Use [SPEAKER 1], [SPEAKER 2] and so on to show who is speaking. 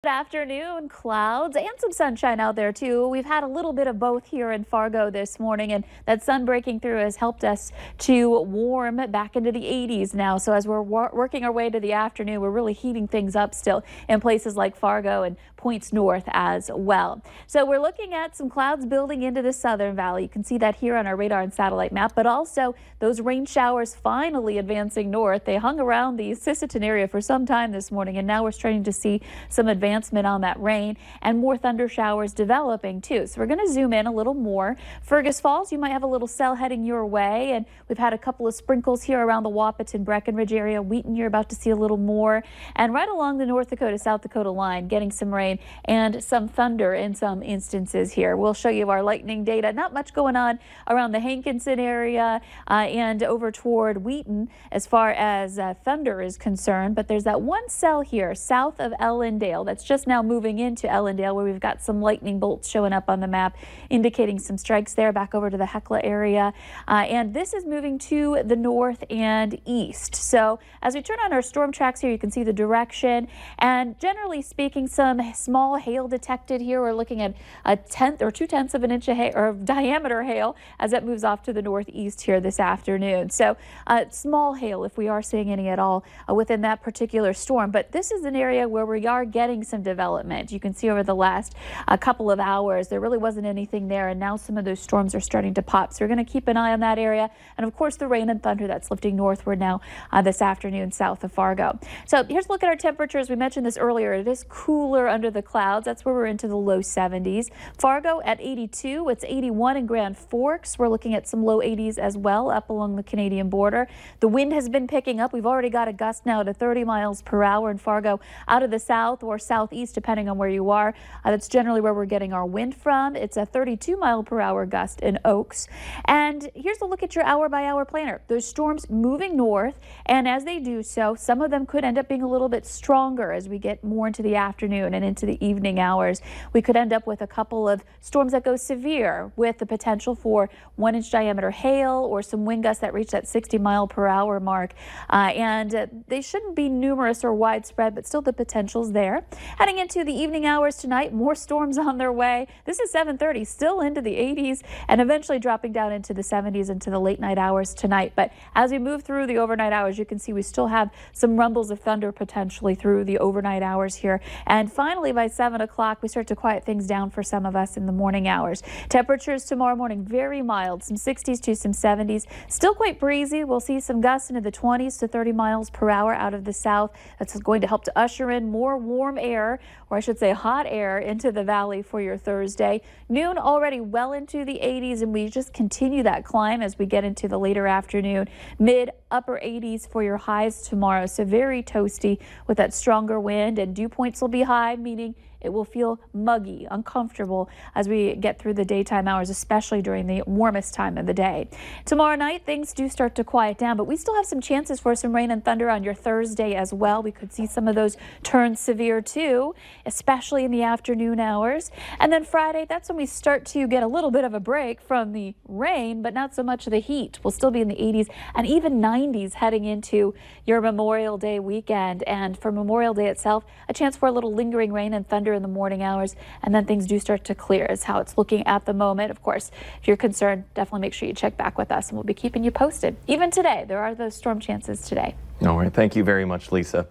[SPEAKER 1] afternoon, clouds and some sunshine out there too. We've had a little bit of both here in Fargo this morning, and that sun breaking through has helped us to warm back into the 80s now. So as we're working our way to the afternoon, we're really heating things up still in places like Fargo and points north as well. So we're looking at some clouds building into the southern valley. You can see that here on our radar and satellite map, but also those rain showers finally advancing north. They hung around the Sisseton area for some time this morning, and now we're starting to see some advancement on that rain and more thunder showers developing too. So we're going to zoom in a little more. Fergus Falls, you might have a little cell heading your way, and we've had a couple of sprinkles here around the Wahpeton Breckenridge area. Wheaton, you're about to see a little more, and right along the North Dakota South Dakota line, getting some rain and some thunder in some instances here. We'll show you our lightning data. Not much going on around the Hankinson area and over toward Wheaton as far as thunder is concerned, but there's that one cell here south of Ellendale that's just now moving into Ellendale, where we've got some lightning bolts showing up on the map indicating some strikes there back over to the Hecla area, and this is moving to the north and east. So as we turn on our storm tracks here, you can see the direction, and generally speaking, some small hail detected here. We're looking at a 1/10 or 2/10 of an inch of hail, or diameter hail, as it moves off to the northeast here this afternoon. So small hail, if we are seeing any at all within that particular storm. But this is an area where we are getting some development. You can see over the last couple of hours there really wasn't anything there, and now some of those storms are starting to pop. So we're going to keep an eye on that area, and of course the rain and thunder that's lifting northward now this afternoon south of Fargo. So here's a look at our temperatures. We mentioned this earlier. It is cooler under the clouds. That's where we're into the low 70s. Fargo at 82. It's 81 in Grand Forks. We're looking at some low 80s as well up along the Canadian border. The wind has been picking up. We've already got a gust now to 30 miles per hour in Fargo out of the south or southeast, depending on where you are. That's generally where we're getting our wind from. It's a 32-mile-per-hour gust in Oaks. And here's a look at your hour-by-hour planner. Those storms moving north, and as they do so, some of them could end up being a little bit stronger as we get more into the afternoon and into the evening hours. We could end up with a couple of storms that go severe with the potential for 1-inch diameter hail or some wind gusts that reach that 60-mile-per-hour mark. They shouldn't be numerous or widespread, but still the potential's there. Heading into the evening hours tonight, more storms on their way. This is 7:30, still into the 80s and eventually dropping down into the 70s into the late night hours tonight. But as we move through the overnight hours, you can see we still have some rumbles of thunder potentially through the overnight hours here. And finally, by 7 o'clock, we start to quiet things down for some of us in the morning hours. Temperatures tomorrow morning, very mild, some 60s to some 70s. Still quite breezy. We'll see some gusts into the 20s to 30 miles per hour out of the south. That's going to help to usher in more warm air, or I should say hot air, into the valley for your Thursday. Noon already well into the 80s, and we just continue that climb as we get into the later afternoon. Mid-upper 80s for your highs tomorrow. So very toasty with that stronger wind, and dew points will be high, meaning it will feel muggy, uncomfortable as we get through the daytime hours, especially during the warmest time of the day. Tomorrow night, things do start to quiet down, but we still have some chances for some rain and thunder on your Thursday as well. We could see some of those turn severe too, especially in the afternoon hours. And then Friday, that's when we start to get a little bit of a break from the rain, but not so much of the heat. We'll still be in the 80s and even 90s heading into your Memorial Day weekend. And for Memorial Day itself, a chance for a little lingering rain and thunder in the morning hours, and then things do start to clear is how it's looking at the moment. Of course, if you're concerned, definitely make sure you check back with us, and we'll be keeping you posted. Even today, there are those storm chances today.
[SPEAKER 2] All right. Thank you very much, Lisa.